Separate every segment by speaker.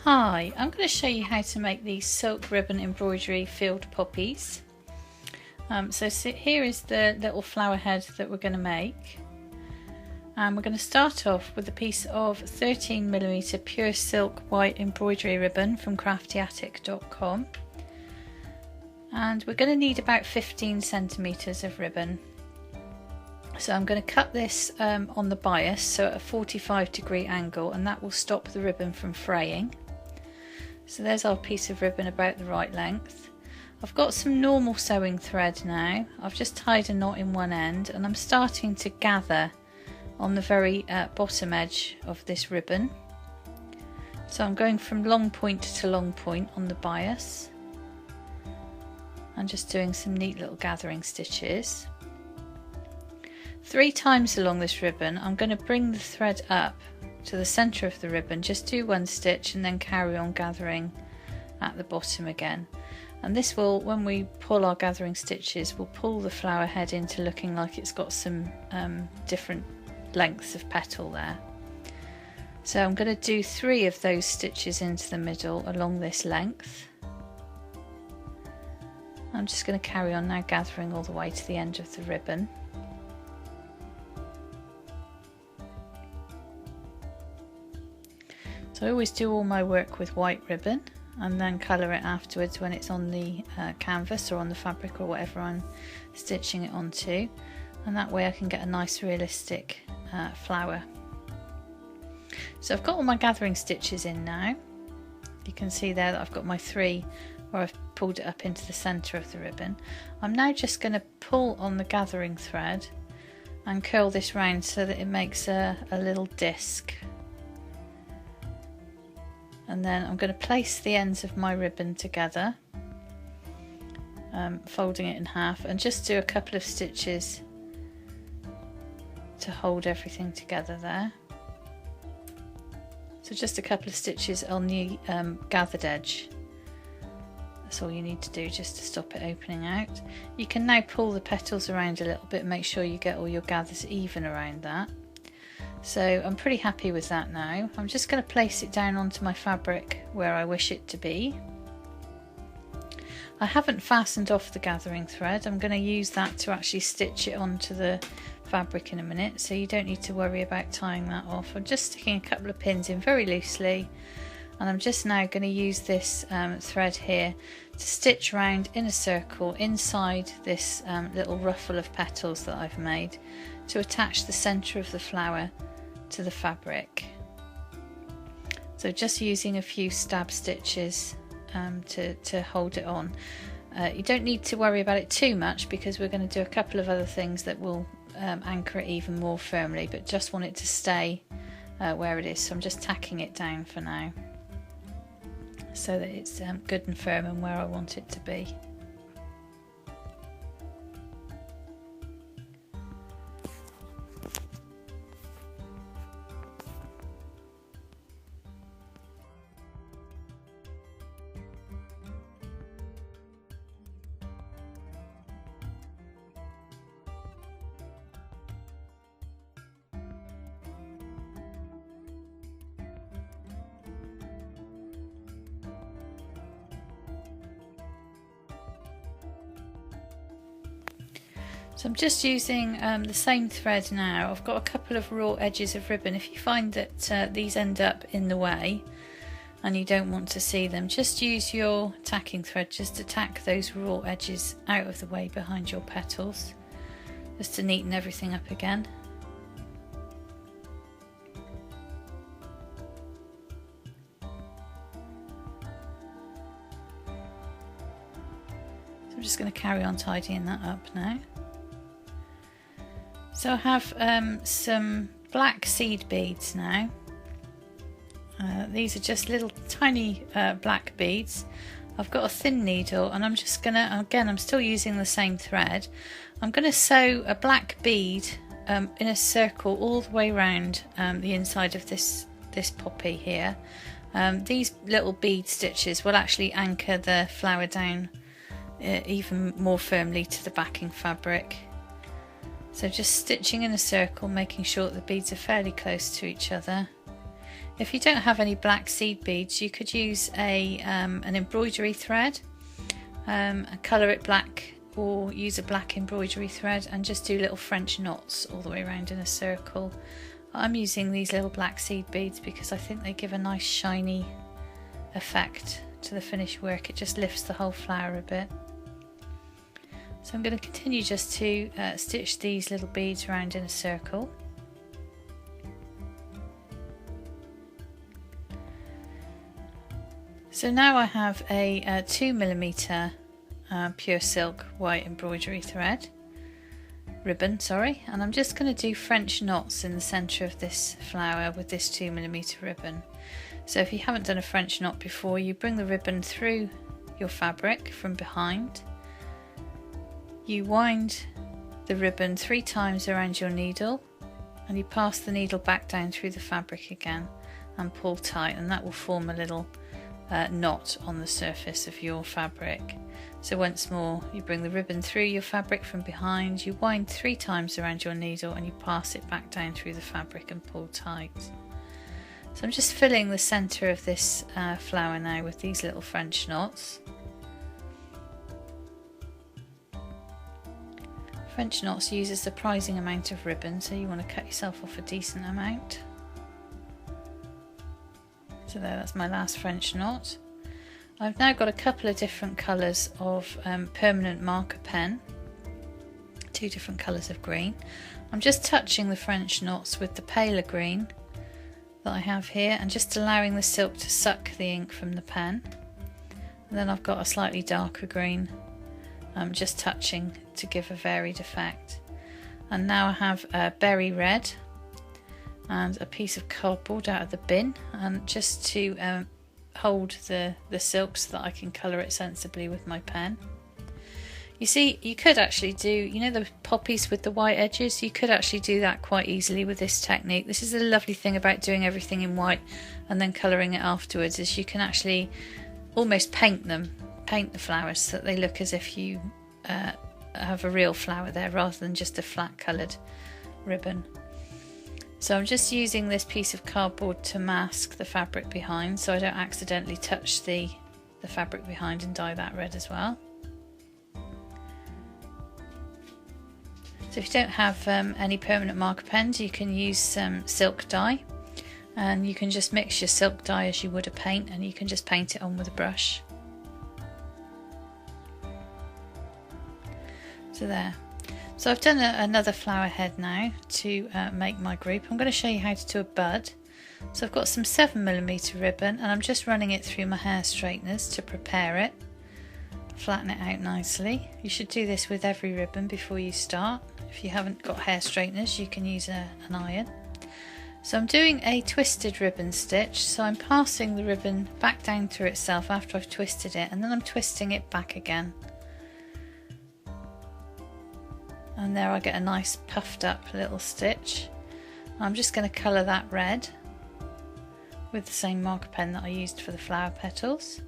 Speaker 1: Hi, I'm going to show you how to make these silk ribbon embroidery field poppies. So here is the little flower head that we're going to make. And we're going to start off with a piece of 13mm pure silk white embroidery ribbon from craftyattic.com. And we're going to need about 15 centimeters of ribbon. So I'm going to cut this on the bias, so at a 45-degree angle, and that will stop the ribbon from fraying. So there's our piece of ribbon about the right length. I've got some normal sewing thread now. I've just tied a knot in one end and I'm starting to gather on the very bottom edge of this ribbon. So I'm going from long point to long point on the bias. I'm just doing some neat little gathering stitches. 3 times along this ribbon I'm going to bring the thread up to the centre of the ribbon, just do 1 stitch and then carry on gathering at the bottom again. And this will, when we pull our gathering stitches, will pull the flower head into looking like it's got some different lengths of petal there. So I'm going to do 3 of those stitches into the middle along this length. I'm just going to carry on now gathering all the way to the end of the ribbon. So I always do all my work with white ribbon and then colour it afterwards when it's on the canvas or on the fabric or whatever I'm stitching it onto, and that way I can get a nice realistic flower. So I've got all my gathering stitches in now. You can see there that I've got my 3 where I've pulled it up into the centre of the ribbon. I'm now just going to pull on the gathering thread and curl this round so that it makes a little disc. And then I'm going to place the ends of my ribbon together, folding it in half, and just do a couple of stitches to hold everything together there. So just a couple of stitches on the gathered edge. That's all you need to do just to stop it opening out. You can now pull the petals around a little bit, make sure you get all your gathers even around that. So I'm pretty happy with that now. I'm just going to place it down onto my fabric where I wish it to be. I haven't fastened off the gathering thread. I'm going to use that to actually stitch it onto the fabric in a minute, so you don't need to worry about tying that off. I'm just sticking a couple of pins in very loosely, and I'm just now going to use this thread here to stitch around in a circle inside this little ruffle of petals that I've made to attach the centre of the flower to the fabric. So just using a few stab stitches to hold it on. You don't need to worry about it too much because we're going to do a couple of other things that will anchor it even more firmly, but just want it to stay where it is. So I'm just tacking it down for now so that it's good and firm and where I want it to be. So I'm just using the same thread now. I've got a couple of raw edges of ribbon. If you find that these end up in the way and you don't want to see them, just use your tacking thread just to tack those raw edges out of the way behind your petals, just to neaten everything up again. So I'm just going to carry on tidying that up now. So I have some black seed beads now. These are just little tiny black beads. I've got a thin needle and I'm just going to, again I'm still using the same thread, I'm going to sew a black bead in a circle all the way around the inside of this poppy here. These little bead stitches will actually anchor the flower down even more firmly to the backing fabric. So just stitching in a circle, making sure that the beads are fairly close to each other. If you don't have any black seed beads, you could use an embroidery thread, and colour it black, or use a black embroidery thread and just do little French knots all the way around in a circle. I'm using these little black seed beads because I think they give a nice shiny effect to the finished work. It just lifts the whole flower a bit. So I'm going to continue just to stitch these little beads around in a circle. So now I have a 2mm pure silk white embroidery ribbon, and I'm just going to do French knots in the centre of this flower with this 2mm ribbon. So if you haven't done a French knot before, you bring the ribbon through your fabric from behind, you wind the ribbon 3 times around your needle, and you pass the needle back down through the fabric again and pull tight, and that will form a little knot on the surface of your fabric. So once more, you bring the ribbon through your fabric from behind, you wind 3 times around your needle, and you pass it back down through the fabric and pull tight. So I'm just filling the centre of this flower now with these little French knots. French knots use a surprising amount of ribbon, so you want to cut yourself off a decent amount. So there, that's my last French knot. I've now got a couple of different colours of permanent marker pen, 2 different colours of green. I'm just touching the French knots with the paler green that I have here and just allowing the silk to suck the ink from the pen. And then I've got a slightly darker green, just touching to give a varied effect. And now I have a berry red and a piece of cardboard out of the bin, and just to hold the silk so that I can colour it sensibly with my pen. You see, you could actually do, you know, the poppies with the white edges, you could actually do that quite easily with this technique. This is the lovely thing about doing everything in white and then colouring it afterwards, is you can actually almost paint the flowers so that they look as if you have a real flower there rather than just a flat coloured ribbon. So I'm just using this piece of cardboard to mask the fabric behind so I don't accidentally touch the fabric behind and dye that red as well. So if you don't have any permanent marker pens, you can use some silk dye, and you can just mix your silk dye as you would a paint, and you can just paint it on with a brush. So there. So I've done another flower head now to make my group. I'm going to show you how to do a bud. So I've got some 7mm ribbon, and I'm just running it through my hair straighteners to prepare it. Flatten it out nicely. You should do this with every ribbon before you start. If you haven't got hair straighteners, you can use an iron. So I'm doing a twisted ribbon stitch, so I'm passing the ribbon back down through itself after I've twisted it, and then I'm twisting it back again. And there I get a nice puffed up little stitch. I'm just going to colour that red with the same marker pen that I used for the flower petals.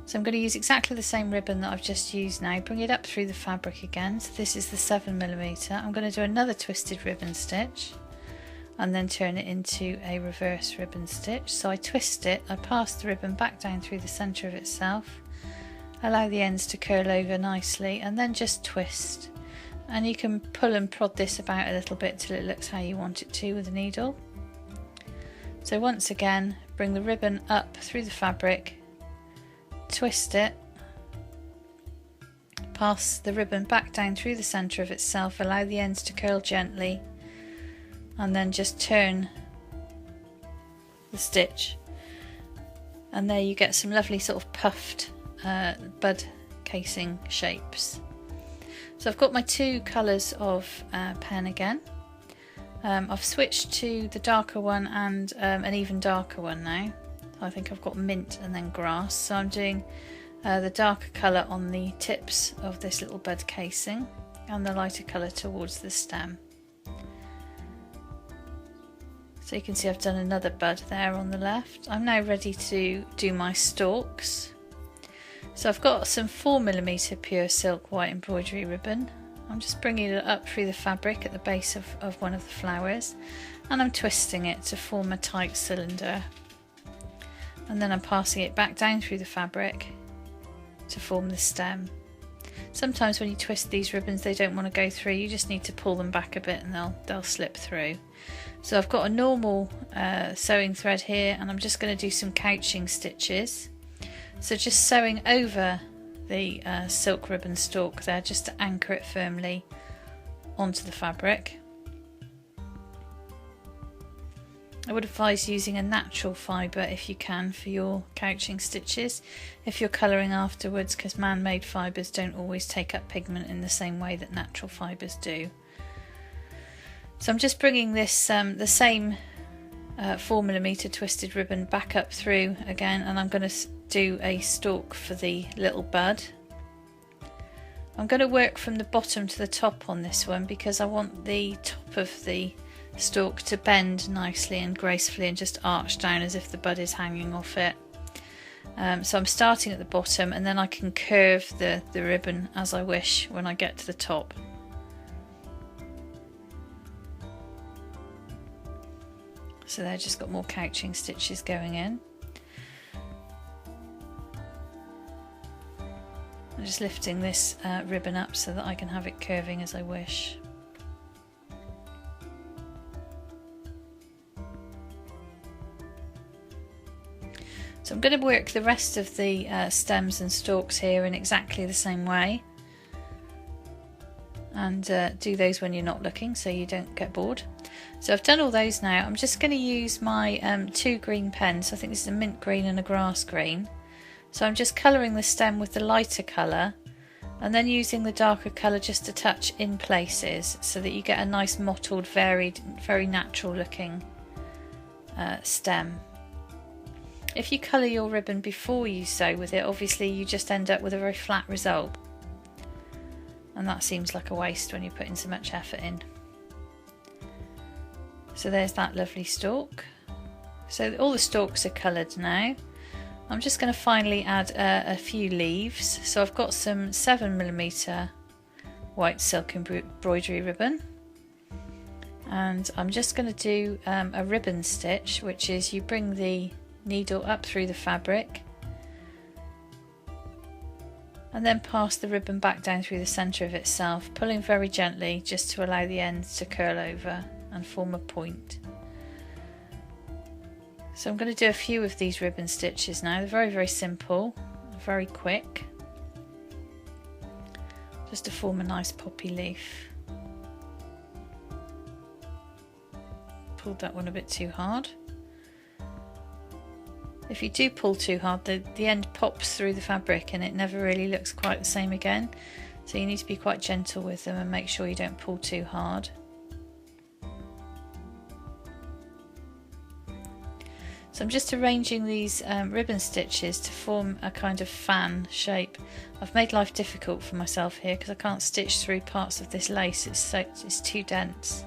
Speaker 1: So I'm going to use exactly the same ribbon that I've just used now, bring it up through the fabric again. So this is the 7mm. I'm going to do another twisted ribbon stitch and then turn it into a reverse ribbon stitch. So I twist it, I pass the ribbon back down through the centre of itself, allow the ends to curl over nicely, and then just twist. And you can pull and prod this about a little bit till it looks how you want it to with a needle. So once again, bring the ribbon up through the fabric, twist it, pass the ribbon back down through the centre of itself, allow the ends to curl gently, and then just turn the stitch. And there you get some lovely sort of puffed bud casing shapes. So I've got my 2 colours of pen again. I've switched to the darker one and an even darker one now. I think I've got mint and then grass, so I'm doing the darker colour on the tips of this little bud casing and the lighter colour towards the stem. So you can see I've done another bud there on the left. I'm now ready to do my stalks. So I've got some 4mm pure silk white embroidery ribbon. I'm just bringing it up through the fabric at the base of one of the flowers, and I'm twisting it to form a tight cylinder, and then I'm passing it back down through the fabric to form the stem. Sometimes when you twist these ribbons they don't want to go through, you just need to pull them back a bit and they'll slip through. So I've got a normal sewing thread here, and I'm just going to do some couching stitches. So just sewing over the silk ribbon stalk there, just to anchor it firmly onto the fabric. I would advise using a natural fibre if you can for your couching stitches if you're colouring afterwards, because man-made fibres don't always take up pigment in the same way that natural fibres do. So I'm just bringing this the same 4mm twisted ribbon back up through again, and I'm going to do a stalk for the little bud. I'm going to work from the bottom to the top on this one because I want the top of the stalk to bend nicely and gracefully and just arch down as if the bud is hanging off it. So I'm starting at the bottom, and then I can curve the ribbon as I wish when I get to the top. So there, just got more couching stitches going in. I'm just lifting this ribbon up so that I can have it curving as I wish. So I'm going to work the rest of the stems and stalks here in exactly the same way, and do those when you're not looking so you don't get bored. So I've done all those now. I'm just going to use my 2 green pens. I think this is a mint green and a grass green. So I'm just colouring the stem with the lighter colour, and then using the darker colour just to touch in places so that you get a nice mottled, varied, very natural looking stem. If you colour your ribbon before you sew with it, obviously you just end up with a very flat result, and that seems like a waste when you're putting so much effort in. So there's that lovely stalk. So all the stalks are coloured now. I'm just going to finally add a few leaves. So I've got some 7mm white silk embroidery ribbon, and I'm just going to do a ribbon stitch, which is you bring the needle up through the fabric and then pass the ribbon back down through the centre of itself, pulling very gently just to allow the ends to curl over and form a point. So I'm going to do a few of these ribbon stitches now. They're very, very simple, very quick, just to form a nice poppy leaf. Pulled that one a bit too hard. If you do pull too hard, the end pops through the fabric and it never really looks quite the same again. So you need to be quite gentle with them and make sure you don't pull too hard. So I'm just arranging these ribbon stitches to form a kind of fan shape. I've made life difficult for myself here because I can't stitch through parts of this lace, it's too dense.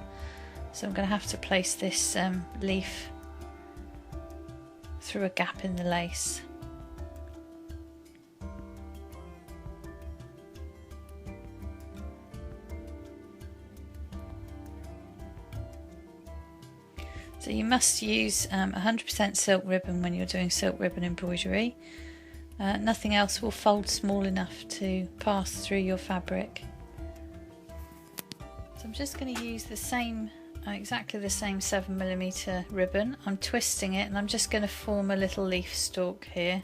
Speaker 1: So I'm going to have to place this leaf through a gap in the lace. So you must use 100% silk ribbon when you're doing silk ribbon embroidery. Nothing else will fold small enough to pass through your fabric. So I'm just going to use the same exactly the same 7mm ribbon. I'm twisting it and I'm just going to form a little leaf stalk here.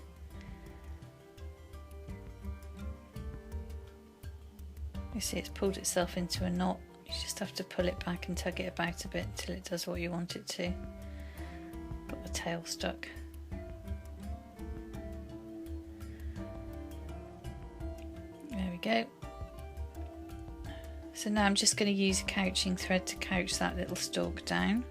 Speaker 1: You see it's pulled itself into a knot. You just have to pull it back and tug it about a bit until it does what you want it to. Got the tail stuck. There we go. So now I'm just going to use a couching thread to couch that little stalk down.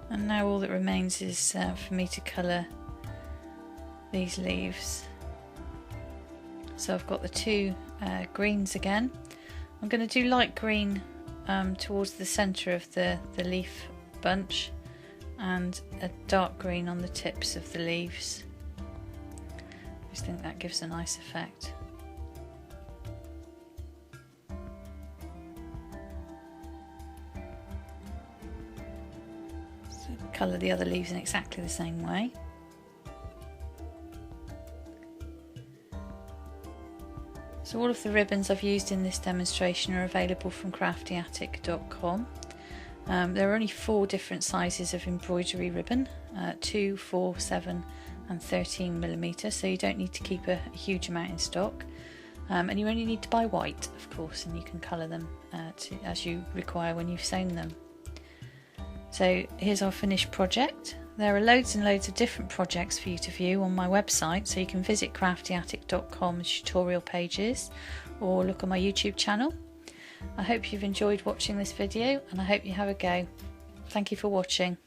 Speaker 1: And now all that remains is for me to colour these leaves. So I've got the two greens again. I'm going to do light green towards the centre of the leaf bunch and a dark green on the tips of the leaves. I just think that gives a nice effect. So colour the other leaves in exactly the same way. So all of the ribbons I've used in this demonstration are available from craftyattic.com. There are only 4 different sizes of embroidery ribbon, 2, 4, 7 and 13mm, so you don't need to keep a huge amount in stock. And you only need to buy white, of course, and you can colour them as you require when you've sewn them. So here's our finished project. There are loads and loads of different projects for you to view on my website, so you can visit craftyattic.com's tutorial pages or look on my YouTube channel. I hope you've enjoyed watching this video and I hope you have a go. Thank you for watching.